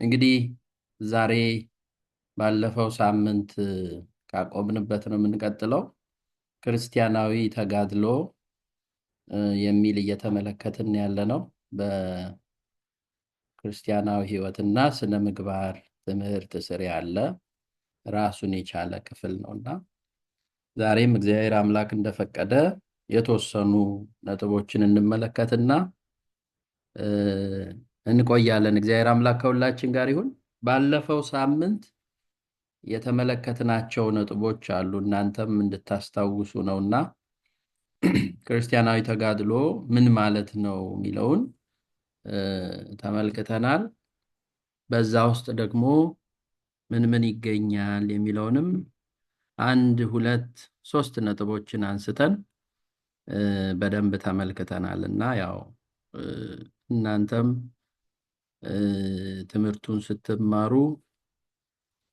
እንግዲህ ዛሬ ባለፈው ሳምንት ካቆምንበት ነው የምንቀጥለው። ክርስቲያናዊ ተጋድሎ የሚል እየተመለከትን ያለ ነው። በክርስቲያናዊ ሕይወትና ስነ ምግባር ትምህርት ስር ያለ ራሱን የቻለ ክፍል ነውና ዛሬም እግዚአብሔር አምላክ እንደፈቀደ የተወሰኑ ነጥቦችን እንመለከትና እንቆያለን። እግዚአብሔር አምላክ ከሁላችን ጋር ይሁን። ባለፈው ሳምንት የተመለከትናቸው ነጥቦች አሉ እናንተም እንድታስታውሱ ነውና ክርስቲያናዊ ተጋድሎ ምን ማለት ነው የሚለውን ተመልክተናል። በዛ ውስጥ ደግሞ ምን ምን ይገኛል የሚለውንም አንድ ሁለት ሶስት ነጥቦችን አንስተን በደንብ ተመልክተናልና ያው እናንተም ትምህርቱን ስትማሩ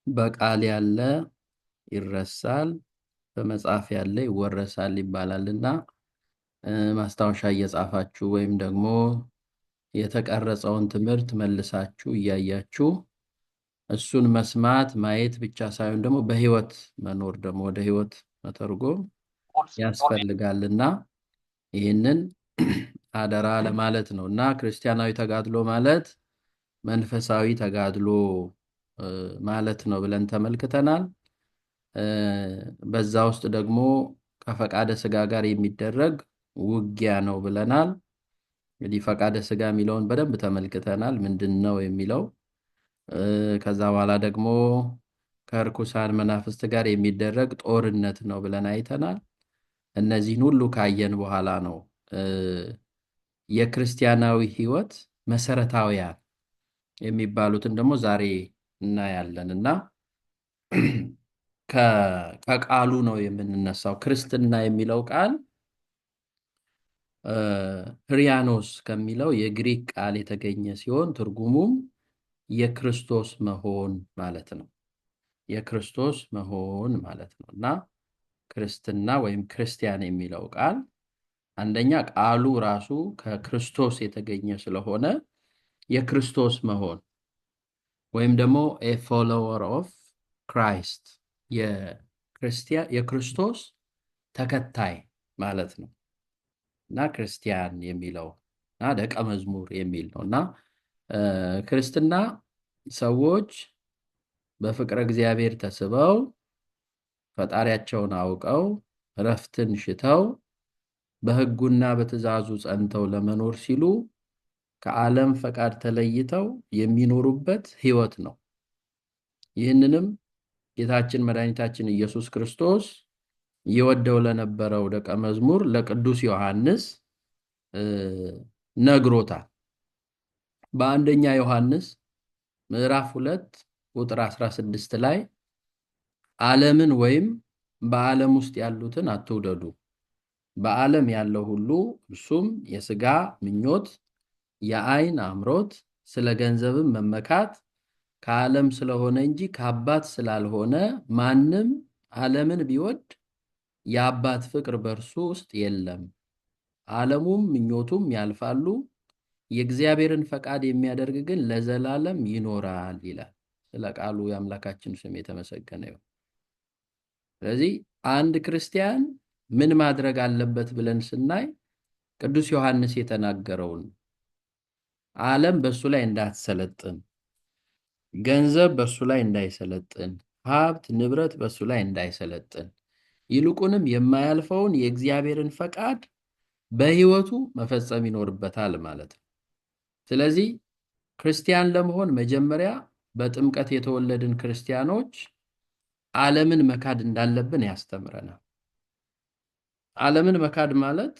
በቃል ያለ ይረሳል፣ በመጽሐፍ ያለ ይወረሳል ይባላልና ማስታወሻ እየጻፋችሁ ወይም ደግሞ የተቀረጸውን ትምህርት መልሳችሁ እያያችሁ እሱን መስማት ማየት ብቻ ሳይሆን ደግሞ በህይወት መኖር ደግሞ ወደ ህይወት መተርጎም ያስፈልጋልና ይህንን አደራ ለማለት ነው እና ክርስቲያናዊ ተጋድሎ ማለት መንፈሳዊ ተጋድሎ ማለት ነው ብለን ተመልክተናል። በዛ ውስጥ ደግሞ ከፈቃደ ስጋ ጋር የሚደረግ ውጊያ ነው ብለናል። እንግዲህ ፈቃደ ስጋ የሚለውን በደንብ ተመልክተናል፣ ምንድነው የሚለው። ከዛ በኋላ ደግሞ ከርኩሳን መናፍስት ጋር የሚደረግ ጦርነት ነው ብለን አይተናል። እነዚህን ሁሉ ካየን በኋላ ነው የክርስቲያናዊ ህይወት መሰረታዊያን የሚባሉትን ደግሞ ዛሬ እናያለን እና ከቃሉ ነው የምንነሳው። ክርስትና የሚለው ቃል ክርስቲያኖስ ከሚለው የግሪክ ቃል የተገኘ ሲሆን ትርጉሙም የክርስቶስ መሆን ማለት ነው። የክርስቶስ መሆን ማለት ነው እና ክርስትና ወይም ክርስቲያን የሚለው ቃል አንደኛ ቃሉ ራሱ ከክርስቶስ የተገኘ ስለሆነ የክርስቶስ መሆን ወይም ደግሞ a follower of Christ የክርስቶስ ተከታይ ማለት ነው እና ክርስቲያን የሚለው እና ደቀ መዝሙር የሚል ነው እና ክርስትና ሰዎች በፍቅረ እግዚአብሔር ተስበው ፈጣሪያቸውን አውቀው ረፍትን ሽተው በሕጉና በትእዛዙ ጸንተው ለመኖር ሲሉ ከዓለም ፈቃድ ተለይተው የሚኖሩበት ህይወት ነው። ይህንንም ጌታችን መድኃኒታችን ኢየሱስ ክርስቶስ ይወደው ለነበረው ደቀ መዝሙር ለቅዱስ ዮሐንስ ነግሮታል። በአንደኛ ዮሐንስ ምዕራፍ 2 ቁጥር 16 ላይ ዓለምን ወይም በዓለም ውስጥ ያሉትን አትውደዱ፣ በዓለም ያለው ሁሉ እርሱም የሥጋ ምኞት፣ የዓይን አምሮት፣ ስለ ገንዘብም መመካት ከዓለም ስለሆነ እንጂ ከአባት ስላልሆነ ማንም ዓለምን ቢወድ የአባት ፍቅር በእርሱ ውስጥ የለም። ዓለሙም ምኞቱም ያልፋሉ፣ የእግዚአብሔርን ፈቃድ የሚያደርግ ግን ለዘላለም ይኖራል ይላል። ስለ ቃሉ የአምላካችን ስም የተመሰገነ ይሁን። ስለዚህ አንድ ክርስቲያን ምን ማድረግ አለበት ብለን ስናይ ቅዱስ ዮሐንስ የተናገረውን ዓለም በሱ ላይ እንዳትሰለጥን፣ ገንዘብ በሱ ላይ እንዳይሰለጥን፣ ሀብት ንብረት በሱ ላይ እንዳይሰለጥን፣ ይልቁንም የማያልፈውን የእግዚአብሔርን ፈቃድ በህይወቱ መፈጸም ይኖርበታል ማለት ነው። ስለዚህ ክርስቲያን ለመሆን መጀመሪያ በጥምቀት የተወለድን ክርስቲያኖች ዓለምን መካድ እንዳለብን ያስተምረናል። ዓለምን መካድ ማለት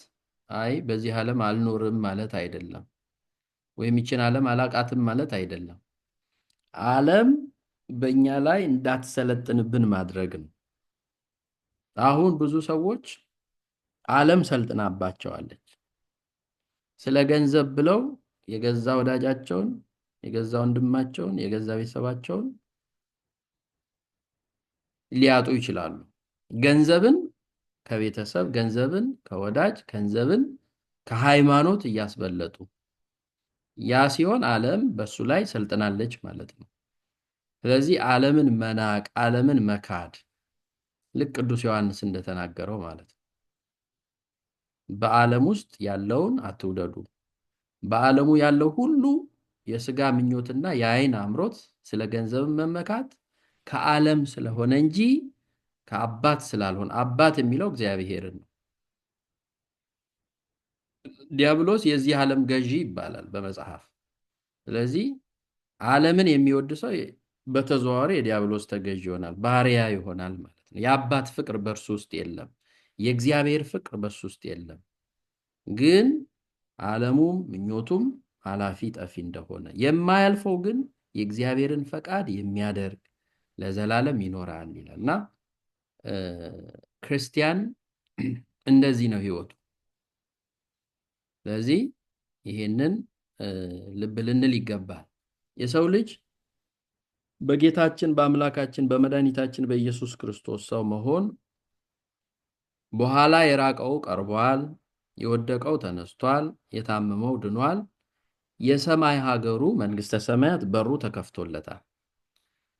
አይ በዚህ ዓለም አልኖርም ማለት አይደለም፣ ወይም ይችን ዓለም አላቃትም ማለት አይደለም። ዓለም በእኛ ላይ እንዳትሰለጥንብን ማድረግ ነው። አሁን ብዙ ሰዎች ዓለም ሰልጥናባቸዋለች። ስለ ገንዘብ ብለው የገዛ ወዳጃቸውን፣ የገዛ ወንድማቸውን፣ የገዛ ቤተሰባቸውን ሊያጡ ይችላሉ። ገንዘብን ከቤተሰብ፣ ገንዘብን ከወዳጅ፣ ገንዘብን ከሃይማኖት እያስበለጡ ያ ሲሆን ዓለም በሱ ላይ ሰልጥናለች ማለት ነው። ስለዚህ ዓለምን መናቅ፣ ዓለምን መካድ ልክ ቅዱስ ዮሐንስ እንደተናገረው ማለት ነው። በዓለም ውስጥ ያለውን አትውደዱ። በዓለሙ ያለው ሁሉ የሥጋ ምኞትና የዓይን አምሮት፣ ስለ ገንዘብ መመካት ከዓለም ስለሆነ እንጂ ከአባት ስላልሆነ፣ አባት የሚለው እግዚአብሔርን ነው። ዲያብሎስ የዚህ ዓለም ገዢ ይባላል በመጽሐፍ። ስለዚህ ዓለምን የሚወድ ሰው በተዘዋዋሪ የዲያብሎስ ተገዢ ይሆናል፣ ባሪያ ይሆናል ማለት ነው። የአባት ፍቅር በእርሱ ውስጥ የለም። የእግዚአብሔር ፍቅር በእርሱ ውስጥ የለም። ግን ዓለሙም ምኞቱም ኃላፊ ጠፊ እንደሆነ የማያልፈው ግን የእግዚአብሔርን ፈቃድ የሚያደርግ ለዘላለም ይኖራል ይላል እና ክርስቲያን እንደዚህ ነው ህይወቱ። ስለዚህ ይሄንን ልብ ልንል ይገባል። የሰው ልጅ በጌታችን በአምላካችን በመድኃኒታችን በኢየሱስ ክርስቶስ ሰው መሆን በኋላ የራቀው ቀርቧል፣ የወደቀው ተነስቷል፣ የታመመው ድኗል፣ የሰማይ ሀገሩ መንግሥተ ሰማያት በሩ ተከፍቶለታል።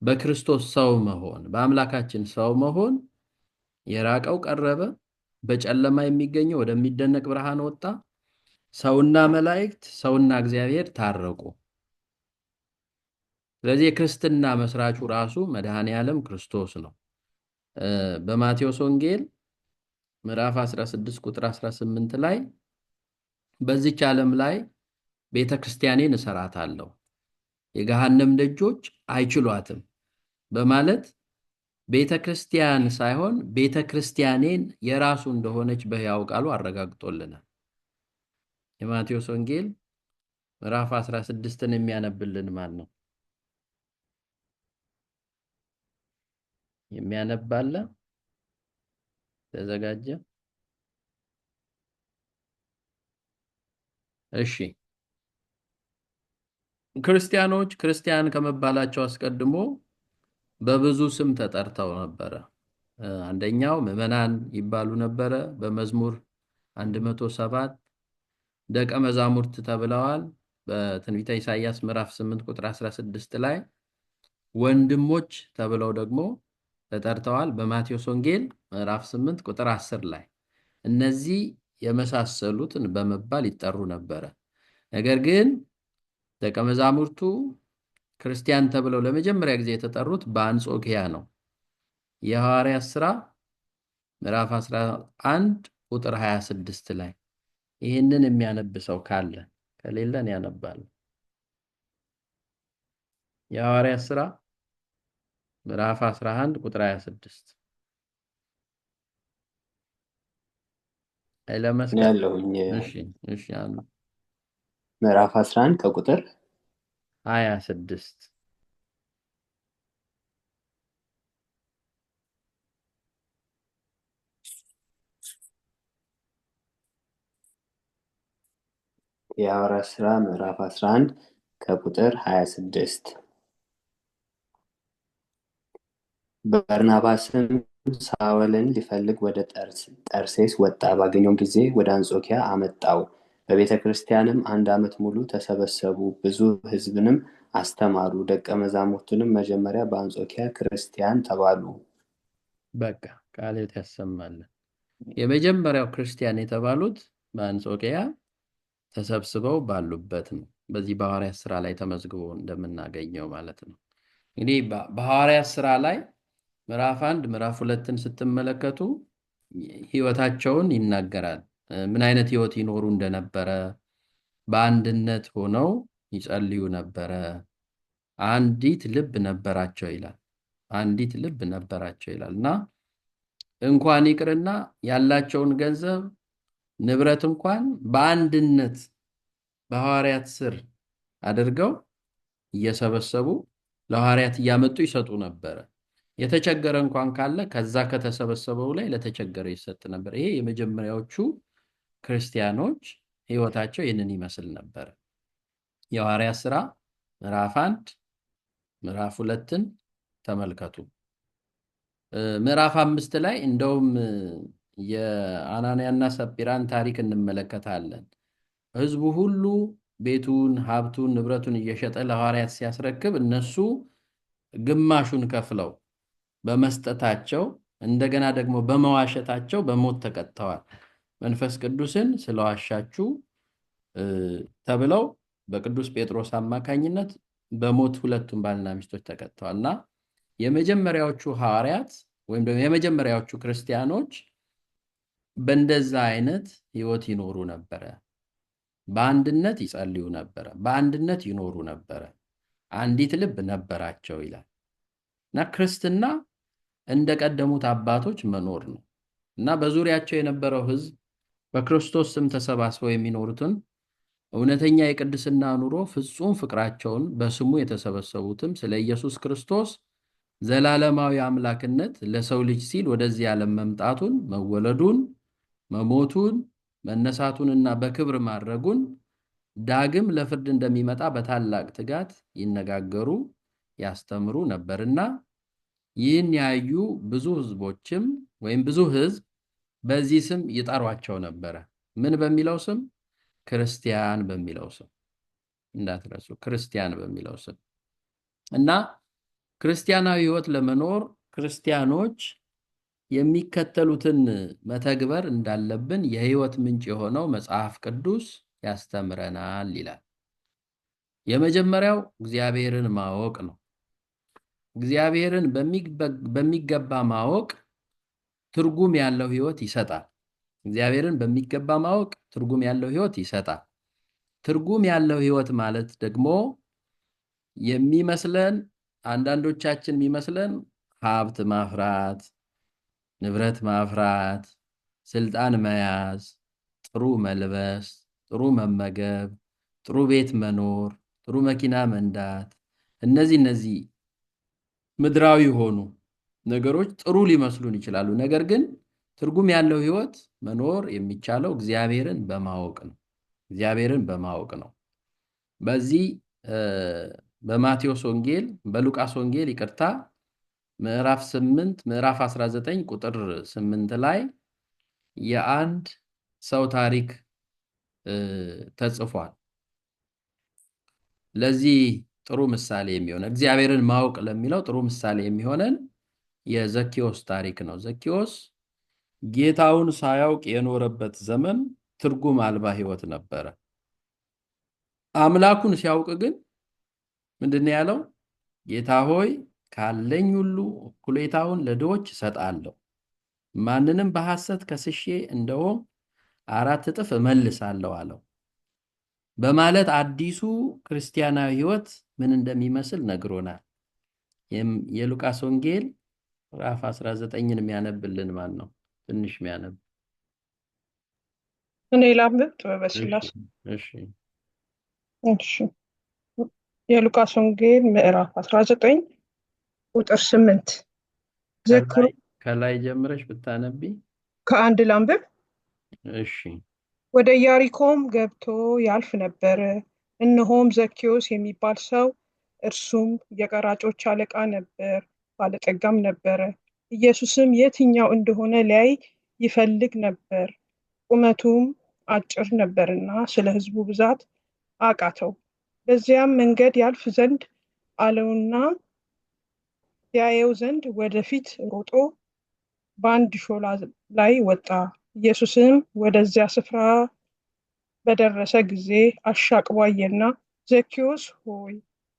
በክርስቶስ ሰው መሆን፣ በአምላካችን ሰው መሆን የራቀው ቀረበ፣ በጨለማ የሚገኘው ወደሚደነቅ ብርሃን ወጣ፣ ሰውና መላእክት፣ ሰውና እግዚአብሔር ታረቁ። ስለዚህ የክርስትና መስራቹ ራሱ መድኃኔ ዓለም ክርስቶስ ነው። በማቴዎስ ወንጌል ምዕራፍ 16 ቁጥር 18 ላይ በዚች ዓለም ላይ ቤተ ክርስቲያኔን እሰራታለሁ፣ የገሃነም ደጆች አይችሏትም በማለት ቤተ ክርስቲያን ሳይሆን ቤተ ክርስቲያኔን የራሱ እንደሆነች በሕያው ቃሉ አረጋግጦልናል። የማቴዎስ ወንጌል ምዕራፍ 16ን የሚያነብልን ማን ነው? የሚያነባለ ተዘጋጀ? እሺ። ክርስቲያኖች ክርስቲያን ከመባላቸው አስቀድሞ በብዙ ስም ተጠርተው ነበረ። አንደኛው ምዕመናን ይባሉ ነበረ። በመዝሙር 107 ደቀ መዛሙርት ተብለዋል። በትንቢተ ኢሳይያስ ምዕራፍ 8 ቁጥር 16 ላይ ወንድሞች ተብለው ደግሞ ተጠርተዋል። በማቴዎስ ወንጌል ምዕራፍ 8 ቁጥር 10 ላይ እነዚህ የመሳሰሉትን በመባል ይጠሩ ነበረ። ነገር ግን ደቀ መዛሙርቱ ክርስቲያን ተብለው ለመጀመሪያ ጊዜ የተጠሩት በአንጾኪያ ነው። የሐዋርያት ሥራ ምዕራፍ 11 ቁጥር 26 ላይ ይህንን የሚያነብ ሰው ካለ፣ ከሌለን ያነባል። የሐዋርያት ሥራ ምዕራፍ 11 ቁጥር 26 አይለመስከ ያለሁኝ እሺ አሉ። ምዕራፍ 11 ከቁጥር 26 የሐዋርያት ሥራ ምዕራፍ 11 ከቁጥር 26 በርናባስም ሳውልን ሊፈልግ ወደ ጠርሴስ ወጣ። ባገኘውም ጊዜ ወደ አንጾኪያ አመጣው። በቤተ ክርስቲያንም 1 ዓመት ሙሉ ተሰበሰቡ። ብዙ ሕዝብንም አስተማሩ። ደቀ መዛሙርቱንም መጀመሪያ በአንጾኪያ ክርስቲያን ተባሉ። በቃ ቃልት ያሰማልን። የመጀመሪያው ክርስቲያን የተባሉት በአንጾኪያ ተሰብስበው ባሉበት ነው። በዚህ በሐዋርያት ሥራ ላይ ተመዝግቦ እንደምናገኘው ማለት ነው። እንግዲህ በሐዋርያት ሥራ ላይ ምዕራፍ 1 ምዕራፍ 2ን ስትመለከቱ ህይወታቸውን ይናገራል። ምን አይነት ህይወት ይኖሩ እንደነበረ፣ በአንድነት ሆነው ይጸልዩ ነበረ፣ አንዲት ልብ ነበራቸው ይላል። አንዲት ልብ ነበራቸው ይላል እና እንኳን ይቅርና ያላቸውን ገንዘብ ንብረት እንኳን በአንድነት በሐዋርያት ስር አድርገው እየሰበሰቡ ለሐዋርያት እያመጡ ይሰጡ ነበረ። የተቸገረ እንኳን ካለ ከዛ ከተሰበሰበው ላይ ለተቸገረ ይሰጥ ነበር። ይሄ የመጀመሪያዎቹ ክርስቲያኖች ህይወታቸው ይህንን ይመስል ነበር። የሐዋርያት ሥራ ምዕራፍ 1 ምዕራፍ 2ን ተመልከቱ። ምዕራፍ 5 ላይ እንደውም የአናንያና ሰጲራን ታሪክ እንመለከታለን። ህዝቡ ሁሉ ቤቱን፣ ሀብቱን፣ ንብረቱን እየሸጠ ለሐዋርያት ሲያስረክብ እነሱ ግማሹን ከፍለው በመስጠታቸው እንደገና ደግሞ በመዋሸታቸው በሞት ተቀጥተዋል። መንፈስ ቅዱስን ስለዋሻችሁ ተብለው በቅዱስ ጴጥሮስ አማካኝነት በሞት ሁለቱም ባልና ሚስቶች ተቀጥተዋል። እና የመጀመሪያዎቹ ሐዋርያት ወይም ደግሞ የመጀመሪያዎቹ ክርስቲያኖች በእንደዛ አይነት ህይወት ይኖሩ ነበረ። በአንድነት ይጸልዩ ነበረ፣ በአንድነት ይኖሩ ነበረ፣ አንዲት ልብ ነበራቸው ይላል። እና ክርስትና እንደቀደሙት አባቶች መኖር ነው። እና በዙሪያቸው የነበረው ህዝብ በክርስቶስ ስም ተሰባስበው የሚኖሩትን እውነተኛ የቅድስና ኑሮ ፍጹም ፍቅራቸውን በስሙ የተሰበሰቡትም ስለ ኢየሱስ ክርስቶስ ዘላለማዊ አምላክነት ለሰው ልጅ ሲል ወደዚህ ዓለም መምጣቱን፣ መወለዱን፣ መሞቱን፣ መነሳቱንና በክብር ማድረጉን ዳግም ለፍርድ እንደሚመጣ በታላቅ ትጋት ይነጋገሩ ያስተምሩ ነበርና ይህን ያዩ ብዙ ህዝቦችም ወይም ብዙ ህዝብ በዚህ ስም ይጠሯቸው ነበረ። ምን በሚለው ስም? ክርስቲያን በሚለው ስም። እንዳትረሱ፣ ክርስቲያን በሚለው ስም። እና ክርስቲያናዊ ህይወት ለመኖር ክርስቲያኖች የሚከተሉትን መተግበር እንዳለብን የህይወት ምንጭ የሆነው መጽሐፍ ቅዱስ ያስተምረናል ይላል። የመጀመሪያው እግዚአብሔርን ማወቅ ነው። እግዚአብሔርን በሚገባ ማወቅ ትርጉም ያለው ህይወት ይሰጣል። እግዚአብሔርን በሚገባ ማወቅ ትርጉም ያለው ህይወት ይሰጣል። ትርጉም ያለው ህይወት ማለት ደግሞ የሚመስለን አንዳንዶቻችን የሚመስለን ሀብት ማፍራት፣ ንብረት ማፍራት፣ ስልጣን መያዝ፣ ጥሩ መልበስ፣ ጥሩ መመገብ፣ ጥሩ ቤት መኖር፣ ጥሩ መኪና መንዳት፣ እነዚህ ምድራዊ ሆኑ ነገሮች ጥሩ ሊመስሉን ይችላሉ። ነገር ግን ትርጉም ያለው ህይወት መኖር የሚቻለው እግዚአብሔርን በማወቅ ነው። እግዚአብሔርን በማወቅ ነው። በዚህ በማቴዎስ ወንጌል በሉቃስ ወንጌል ይቅርታ ምዕራፍ 8 ምዕራፍ 19 ቁጥር 8 ላይ የአንድ ሰው ታሪክ ተጽፏል። ለዚህ ጥሩ ምሳሌ የሚሆነ እግዚአብሔርን ማወቅ ለሚለው ጥሩ ምሳሌ የሚሆነን የዘኪዮስ ታሪክ ነው። ዘኪዮስ ጌታውን ሳያውቅ የኖረበት ዘመን ትርጉም አልባ ህይወት ነበረ። አምላኩን ሲያውቅ ግን ምንድነው ያለው? ጌታ ሆይ ካለኝ ሁሉ እኩሌታውን ለድሆች እሰጣለሁ፣ ማንንም በሐሰት ከስሼ እንደውም 4 እጥፍ እመልሳለሁ አለው በማለት አዲሱ ክርስቲያናዊ ህይወት ምን እንደሚመስል ነግሮናል። የሉቃስ ወንጌል ምዕራፍ 19ን የሚያነብልን ማን ነው? ትንሽ የሚያነብ እኔ ላንብብ። ጥበበ ስላሴ። እሺ የሉቃስ ወንጌል ምዕራፍ 19 ቁጥር 8 ከላይ ጀምረሽ ብታነቢ። ከአንድ ላንብብ። እሺ። ወደ ኢያሪኮም ገብቶ ያልፍ ነበር። እነሆም ዘኪዮስ የሚባል ሰው፣ እርሱም የቀራጮች አለቃ ነበር፣ ባለጠጋም ነበረ። ኢየሱስም የትኛው እንደሆነ ሊያይ ይፈልግ ነበር፣ ቁመቱም አጭር ነበርና ስለ ሕዝቡ ብዛት አቃተው። በዚያም መንገድ ያልፍ ዘንድ አለውና ያየው ዘንድ ወደፊት ሮጦ በአንድ ሾላ ላይ ወጣ። ኢየሱስም ወደዚያ ስፍራ በደረሰ ጊዜ አሻቅቦ አየና፣ ዘኪዮስ ሆይ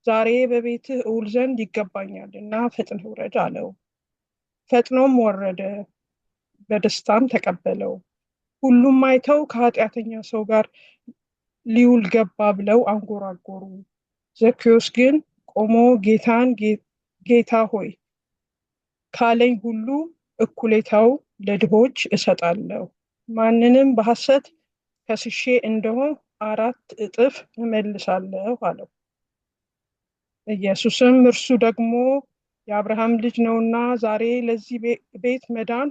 ዛሬ በቤትህ እውል ዘንድ ይገባኛልና ፈጥነህ ውረድ አለው። ፈጥኖም ወረደ፣ በደስታም ተቀበለው። ሁሉም አይተው ከኃጢአተኛ ሰው ጋር ሊውል ገባ ብለው አንጎራጎሩ። ዘኪዮስ ግን ቆሞ ጌታን፣ ጌታ ሆይ ካለኝ ሁሉ እኩሌታው ለድሆች እሰጣለሁ፣ ማንንም በሐሰት ከስሼ እንደሆን 4 እጥፍ እመልሳለሁ አለው። ኢየሱስም እርሱ ደግሞ የአብርሃም ልጅ ነውና ዛሬ ለዚህ ቤት መዳን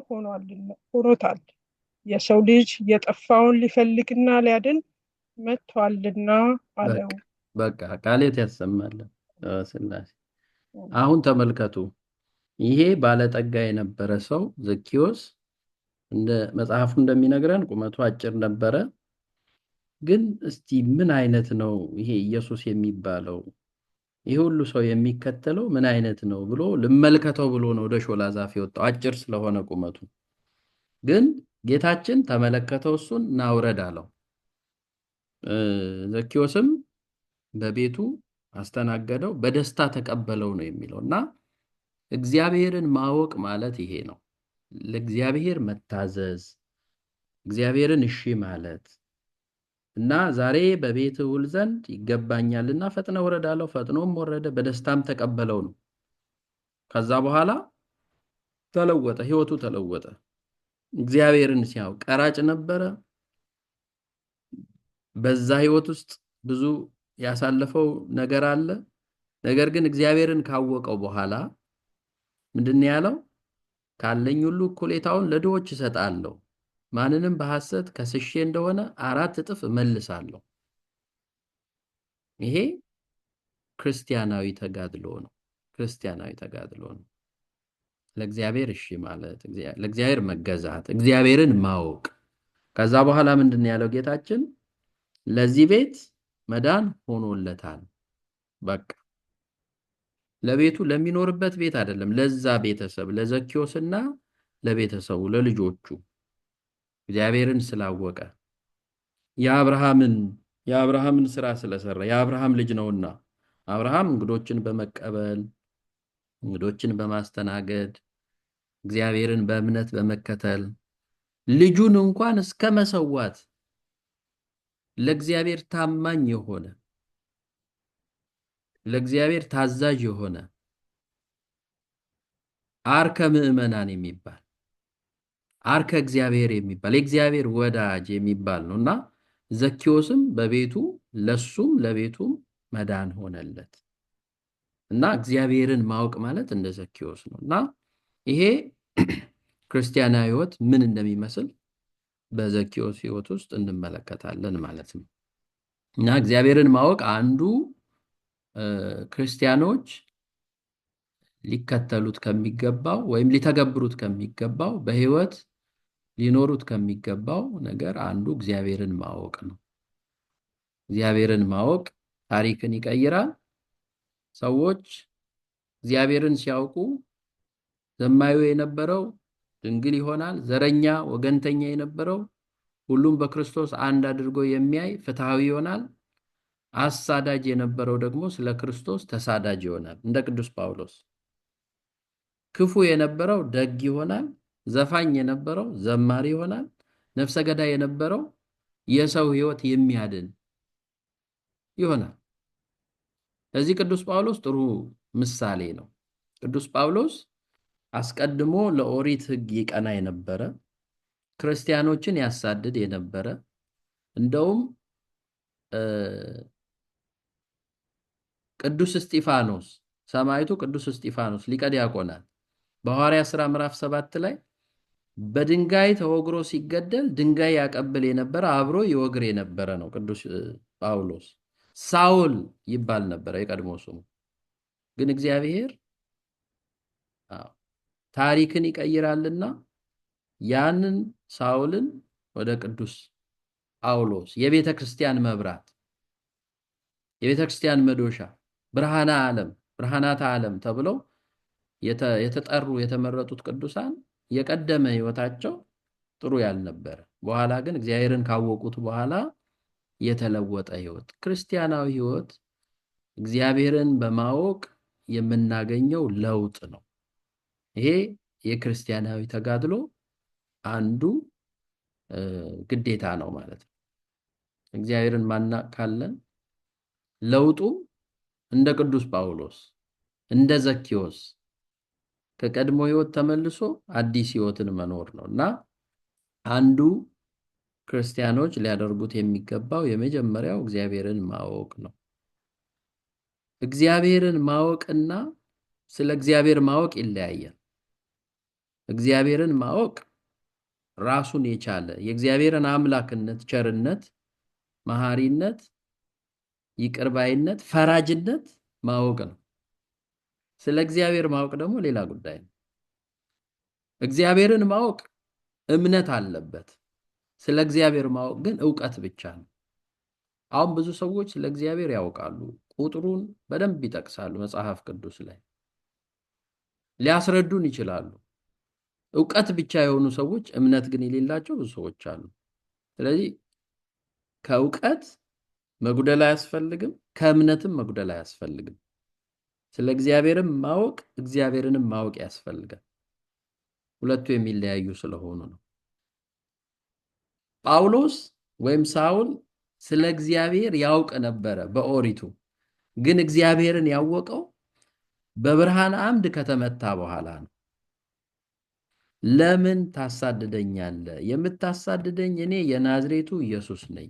ሆኖታል፣ የሰው ልጅ የጠፋውን ሊፈልግና ሊያድን መጥቷልና አለው። በቃ ቃሌት ያሰማልን ስላሴ። አሁን ተመልከቱ። ይሄ ባለጠጋ የነበረ ሰው ዘኪዮስ እንደ መጽሐፉ እንደሚነግረን ቁመቱ አጭር ነበረ፣ ግን እስቲ ምን አይነት ነው ይሄ ኢየሱስ የሚባለው? ይህ ሁሉ ሰው የሚከተለው ምን አይነት ነው ብሎ ልመልከተው ብሎ ነው ወደ ሾላ ዛፍ የወጣው፣ አጭር ስለሆነ ቁመቱ። ግን ጌታችን ተመለከተው፣ እሱን ናውረድ አለው። ዘኪዮስም በቤቱ አስተናገደው፣ በደስታ ተቀበለው ነው የሚለው። እና እግዚአብሔርን ማወቅ ማለት ይሄ ነው። ለእግዚአብሔር መታዘዝ፣ እግዚአብሔርን እሺ ማለት እና ዛሬ በቤት ውል ዘንድ ይገባኛልና ፈጥነ ውረድ አለው። ፈጥኖም ወረደ፣ በደስታም ተቀበለው ነው። ከዛ በኋላ ተለወጠ፣ ህይወቱ ተለወጠ። እግዚአብሔርን ሲያው ቀራጭ ነበረ። በዛ ህይወት ውስጥ ብዙ ያሳለፈው ነገር አለ። ነገር ግን እግዚአብሔርን ካወቀው በኋላ ምንድን ያለው? ካለኝ ሁሉ እኩሌታውን ለድሆች እሰጣለሁ፣ ማንንም በሐሰት ከስሼ እንደሆነ 4 እጥፍ እመልሳለሁ። ይሄ ክርስቲያናዊ ተጋድሎ ነው። ክርስቲያናዊ ተጋድሎ ነው። ለእግዚአብሔር እሺ ማለት፣ ለእግዚአብሔር መገዛት፣ እግዚአብሔርን ማወቅ። ከዛ በኋላ ምንድን ያለው ጌታችን? ለዚህ ቤት መዳን ሆኖለታል። በቃ ለቤቱ ለሚኖርበት ቤት አይደለም፣ ለዛ ቤተሰብ፣ ለዘኪዮስና ለቤተሰቡ፣ ለልጆቹ እግዚአብሔርን ስላወቀ የአብርሃምን ስራ ስለሰራ የአብርሃም ልጅ ነውና አብርሃም እንግዶችን በመቀበል እንግዶችን በማስተናገድ እግዚአብሔርን በእምነት በመከተል ልጁን እንኳን እስከ መሰዋት ለእግዚአብሔር ታማኝ የሆነ ለእግዚአብሔር ታዛዥ የሆነ አርከ ምዕመናን የሚባል አርከ እግዚአብሔር የሚባል የእግዚአብሔር ወዳጅ የሚባል ነውና ዘኪዮስም በቤቱ ለሱም ለቤቱም መዳን ሆነለት። እና እግዚአብሔርን ማወቅ ማለት እንደ ዘኪዮስ ነውና ይሄ ክርስቲያናዊ ህይወት ምን እንደሚመስል በዘኪዮስ ህይወት ውስጥ እንመለከታለን ማለት ነው። እና እግዚአብሔርን ማወቅ አንዱ ክርስቲያኖች ሊከተሉት ከሚገባው ወይም ሊተገብሩት ከሚገባው በህይወት ሊኖሩት ከሚገባው ነገር አንዱ እግዚአብሔርን ማወቅ ነው። እግዚአብሔርን ማወቅ ታሪክን ይቀይራል። ሰዎች እግዚአብሔርን ሲያውቁ ዘማዊ የነበረው ድንግል ይሆናል። ዘረኛ ወገንተኛ የነበረው ሁሉም በክርስቶስ አንድ አድርጎ የሚያይ ፍትሃዊ ይሆናል። አሳዳጅ የነበረው ደግሞ ስለ ክርስቶስ ተሳዳጅ ይሆናል። እንደ ቅዱስ ጳውሎስ ክፉ የነበረው ደግ ይሆናል። ዘፋኝ የነበረው ዘማሪ ይሆናል። ነፍሰ ገዳይ የነበረው የሰው ህይወት የሚያድን ይሆናል። ለዚህ ቅዱስ ጳውሎስ ጥሩ ምሳሌ ነው። ቅዱስ ጳውሎስ አስቀድሞ ለኦሪት ህግ ይቀና የነበረ፣ ክርስቲያኖችን ያሳድድ የነበረ፣ እንደውም ቅዱስ እስጢፋኖስ ሰማዕቱ ቅዱስ እስጢፋኖስ ሊቀ ዲያቆናት በሐዋርያት ሥራ ምዕራፍ 7 ላይ በድንጋይ ተወግሮ ሲገደል ድንጋይ ያቀብል የነበረ አብሮ ይወግር የነበረ ነው። ቅዱስ ጳውሎስ ሳውል ይባል ነበር የቀድሞ ስሙ። ግን እግዚአብሔር ታሪክን ይቀይራልና ያንን ሳውልን ወደ ቅዱስ ጳውሎስ የቤተ ክርስቲያን መብራት፣ የቤተ ክርስቲያን መዶሻ፣ ብርሃናተ ዓለም ተብለው የተጠሩ የተመረጡት ቅዱሳን የቀደመ ህይወታቸው ጥሩ ያልነበረ፣ በኋላ ግን እግዚአብሔርን ካወቁት በኋላ የተለወጠ ህይወት፣ ክርስቲያናዊ ህይወት እግዚአብሔርን በማወቅ የምናገኘው ለውጥ ነው። ይሄ የክርስቲያናዊ ተጋድሎ አንዱ ግዴታ ነው ማለት ነው። እግዚአብሔርን ማናቅ ካለን ለውጡ እንደ ቅዱስ ጳውሎስ እንደ ዘኪዮስ ከቀድሞ ህይወት ተመልሶ አዲስ ህይወትን መኖር ነውና አንዱ ክርስቲያኖች ሊያደርጉት የሚገባው የመጀመሪያው እግዚአብሔርን ማወቅ ነው። እግዚአብሔርን ማወቅና ስለ እግዚአብሔር ማወቅ ይለያያል። እግዚአብሔርን ማወቅ ራሱን የቻለ የእግዚአብሔርን አምላክነት፣ ቸርነት፣ መሐሪነት፣ ይቅርባይነት፣ ፈራጅነት ማወቅ ነው። ስለ እግዚአብሔር ማወቅ ደግሞ ሌላ ጉዳይ ነው። እግዚአብሔርን ማወቅ እምነት አለበት። ስለ እግዚአብሔር ማወቅ ግን ዕውቀት ብቻ ነው። አሁን ብዙ ሰዎች ስለ እግዚአብሔር ያውቃሉ፣ ቁጥሩን በደንብ ይጠቅሳሉ፣ መጽሐፍ ቅዱስ ላይ ሊያስረዱን ይችላሉ። እውቀት ብቻ የሆኑ ሰዎች፣ እምነት ግን የሌላቸው ብዙ ሰዎች አሉ። ስለዚህ ከእውቀት መጉደል አያስፈልግም፣ ከእምነትም መጉደል አያስፈልግም። ስለ እግዚአብሔርም ማወቅ እግዚአብሔርንም ማወቅ ያስፈልጋል። ሁለቱ የሚለያዩ ስለሆኑ ነው። ጳውሎስ ወይም ሳውል ስለ እግዚአብሔር ያውቅ ነበረ በኦሪቱ፣ ግን እግዚአብሔርን ያወቀው በብርሃን አምድ ከተመታ በኋላ ነው። ለምን ታሳድደኛለህ? የምታሳድደኝ እኔ የናዝሬቱ ኢየሱስ ነኝ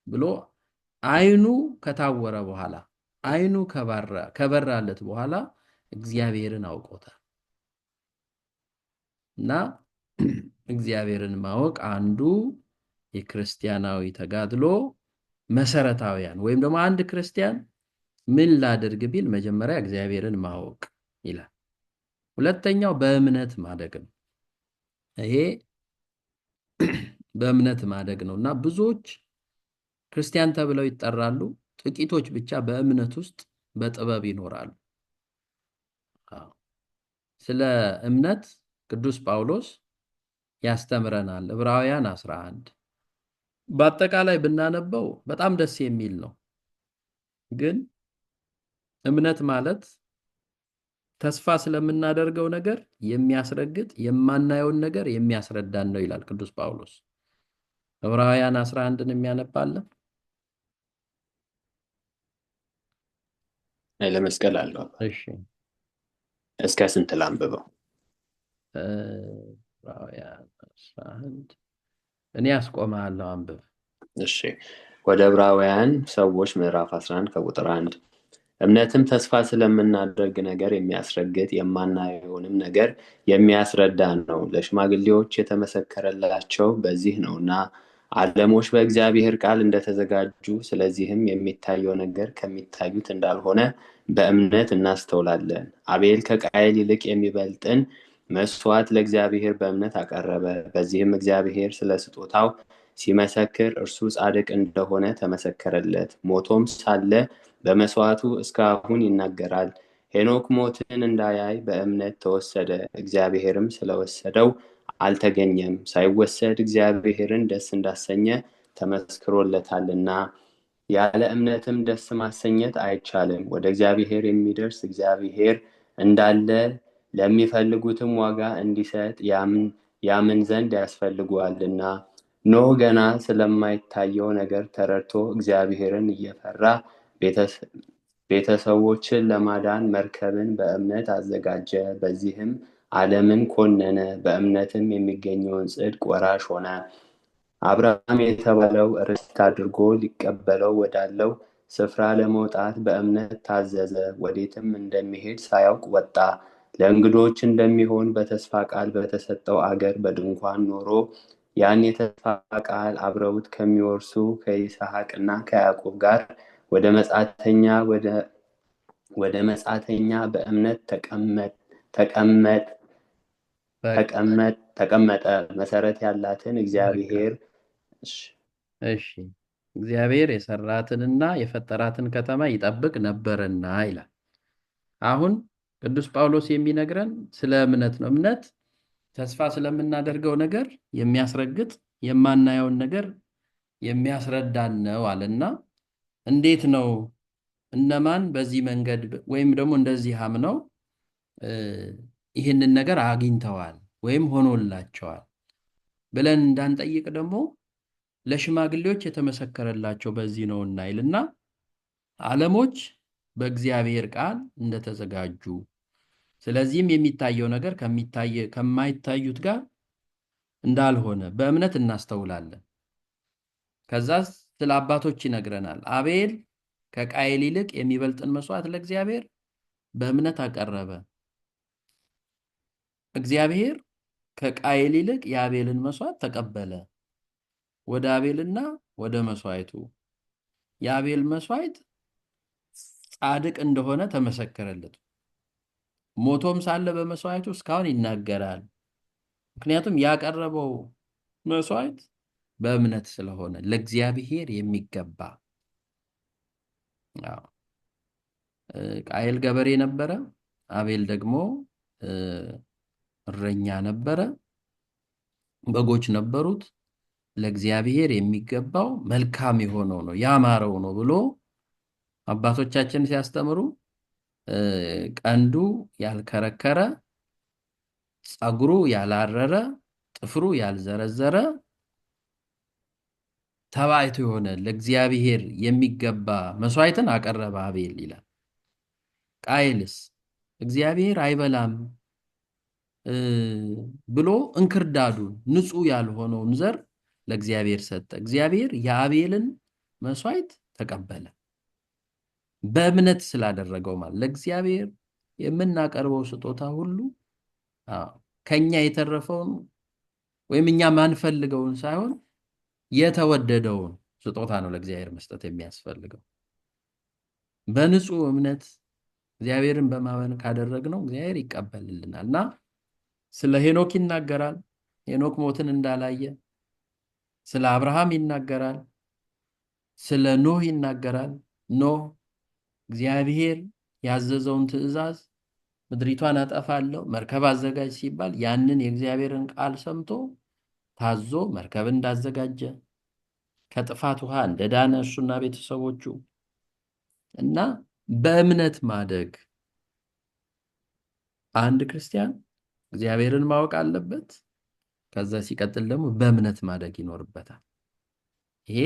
ብሎ አይኑ ከታወረ በኋላ፣ አይኑ ከበራለት በኋላ እግዚአብሔርን አውቆታል። እና እግዚአብሔርን ማወቅ አንዱ የክርስቲያናዊ ተጋድሎ መሰረታዊያን፣ ወይም ደግሞ አንድ ክርስቲያን ምን ላድርግ ቢል መጀመሪያ እግዚአብሔርን ማወቅ ይላል። ሁለተኛው በእምነት ማደግ ነው። ይሄ በእምነት ማደግ ነው እና ብዙዎች ክርስቲያን ተብለው ይጠራሉ፣ ጥቂቶች ብቻ በእምነት ውስጥ በጥበብ ይኖራሉ። ስለ እምነት ቅዱስ ጳውሎስ ያስተምረናል። ዕብራውያን 11 በአጠቃላይ ብናነበው በጣም ደስ የሚል ነው። ግን እምነት ማለት ተስፋ ስለምናደርገው ነገር የሚያስረግጥ፣ የማናየውን ነገር የሚያስረዳን ነው ይላል ቅዱስ ጳውሎስ። ዕብራውያን 11ን የሚያነባለን ለመስቀል አለው። እሺ፣ እስከ ስንት ላንብበው? ዕብራውያን 11 እኔ አስቆማለሁ፣ አንብብ። እሺ፣ ወደ ዕብራውያን ሰዎች ምዕራፍ 11 ከቁጥር 1 እምነትም ተስፋ ስለምናደርግ ነገር የሚያስረግጥ የማናየውንም ነገር የሚያስረዳ ነው። ለሽማግሌዎች የተመሰከረላቸው በዚህ ነውና ዓለሞች በእግዚአብሔር ቃል እንደተዘጋጁ፣ ስለዚህም የሚታየው ነገር ከሚታዩት እንዳልሆነ በእምነት እናስተውላለን። አቤል ከቃየል ይልቅ የሚበልጥን መስዋዕት ለእግዚአብሔር በእምነት አቀረበ። በዚህም እግዚአብሔር ስለ ስጦታው ሲመሰክር እርሱ ጻድቅ እንደሆነ ተመሰከረለት። ሞቶም ሳለ በመስዋዕቱ እስካሁን ይናገራል። ሄኖክ ሞትን እንዳያይ በእምነት ተወሰደ፣ እግዚአብሔርም ስለወሰደው አልተገኘም። ሳይወሰድ እግዚአብሔርን ደስ እንዳሰኘ ተመስክሮለታልና። ያለ እምነትም ደስ ማሰኘት አይቻልም። ወደ እግዚአብሔር የሚደርስ እግዚአብሔር እንዳለ ለሚፈልጉትም ዋጋ እንዲሰጥ ያምን ዘንድ ያስፈልገዋልና። ኖህ ገና ስለማይታየው ነገር ተረድቶ እግዚአብሔርን እየፈራ ቤተሰቦችን ለማዳን መርከብን በእምነት አዘጋጀ። በዚህም ዓለምን ኮነነ፣ በእምነትም የሚገኘውን ጽድቅ ወራሽ ሆነ። አብርሃም የተባለው ርስት አድርጎ ሊቀበለው ወዳለው ስፍራ ለመውጣት በእምነት ታዘዘ። ወዴትም እንደሚሄድ ሳያውቅ ወጣ። ለእንግዶች እንደሚሆን በተስፋ ቃል በተሰጠው አገር በድንኳን ኖሮ ያን የተስፋ ቃል አብረውት ከሚወርሱ ከይስሐቅና ከያዕቆብ ጋር ወደ መጻተኛ በእምነት ተቀመጠ። መሰረት ያላትን እግዚአብሔር የሰራትንና የፈጠራትን ከተማ ይጠብቅ ነበርና ይላል። አሁን ቅዱስ ጳውሎስ የሚነግረን ስለ እምነት ነው። እምነት ተስፋ ስለምናደርገው ነገር የሚያስረግጥ፣ የማናየውን ነገር የሚያስረዳን ነው አለና እንዴት ነው እነማን በዚህ መንገድ ወይም ደግሞ እንደዚህ አምነው ይህንን ነገር አግኝተዋል ወይም ሆኖላቸዋል ብለን እንዳንጠይቅ ደግሞ ለሽማግሌዎች የተመሰከረላቸው በዚህ ነውና ይልና ዓለሞች በእግዚአብሔር ቃል እንደተዘጋጁ፣ ስለዚህም የሚታየው ነገር ከማይታዩት ጋር እንዳልሆነ በእምነት እናስተውላለን። ከዛ ስለ አባቶች ይነግረናል። አቤል ከቃየል ይልቅ የሚበልጥን መስዋዕት ለእግዚአብሔር በእምነት አቀረበ። እግዚአብሔር ከቃየል ይልቅ የአቤልን መስዋዕት ተቀበለ። ወደ አቤልና ወደ መስዋዕቱ የአቤል መስዋዕት ጻድቅ እንደሆነ ተመሰከረለት። ሞቶም ሳለ በመስዋዕቱ እስካሁን ይናገራል። ምክንያቱም ያቀረበው መስዋዕት በእምነት ስለሆነ ለእግዚአብሔር የሚገባ አዎ። ቃየል ገበሬ ነበረ፣ አቤል ደግሞ እረኛ ነበረ። በጎች ነበሩት። ለእግዚአብሔር የሚገባው መልካም የሆነው ነው ያማረው ነው ብሎ አባቶቻችን ሲያስተምሩ ቀንዱ ያልከረከረ፣ ፀጉሩ ያላረረ፣ ጥፍሩ ያልዘረዘረ ተባይቶ የሆነ ለእግዚአብሔር የሚገባ መስዋዕትን አቀረበ አቤል ይላል። ቃየልስ እግዚአብሔር አይበላም ብሎ እንክርዳዱን ንጹሕ ያልሆነውን ዘር ለእግዚአብሔር ሰጠ። እግዚአብሔር የአቤልን መስዋዕት ተቀበለ። በእምነት ስላደረገው ማለት ለእግዚአብሔር የምናቀርበው ስጦታ ሁሉ ከኛ የተረፈውን ወይም እኛ ማንፈልገውን ሳይሆን የተወደደውን ስጦታ ነው ለእግዚአብሔር መስጠት የሚያስፈልገው። በንጹህ እምነት እግዚአብሔርን በማመን ካደረግነው እግዚአብሔር ይቀበልልናል። እና ስለ ሄኖክ ይናገራል፣ ሄኖክ ሞትን እንዳላየ። ስለ አብርሃም ይናገራል፣ ስለ ኖህ ይናገራል። ኖህ እግዚአብሔር ያዘዘውን ትእዛዝ ምድሪቷን አጠፋለሁ መርከብ አዘጋጅ ሲባል ያንን የእግዚአብሔርን ቃል ሰምቶ ታዞ መርከብ እንዳዘጋጀ ከጥፋት ውሃ እንደዳነ እሱና ቤተሰቦቹ እና በእምነት ማደግ አንድ ክርስቲያን እግዚአብሔርን ማወቅ አለበት። ከዛ ሲቀጥል ደግሞ በእምነት ማደግ ይኖርበታል። ይሄ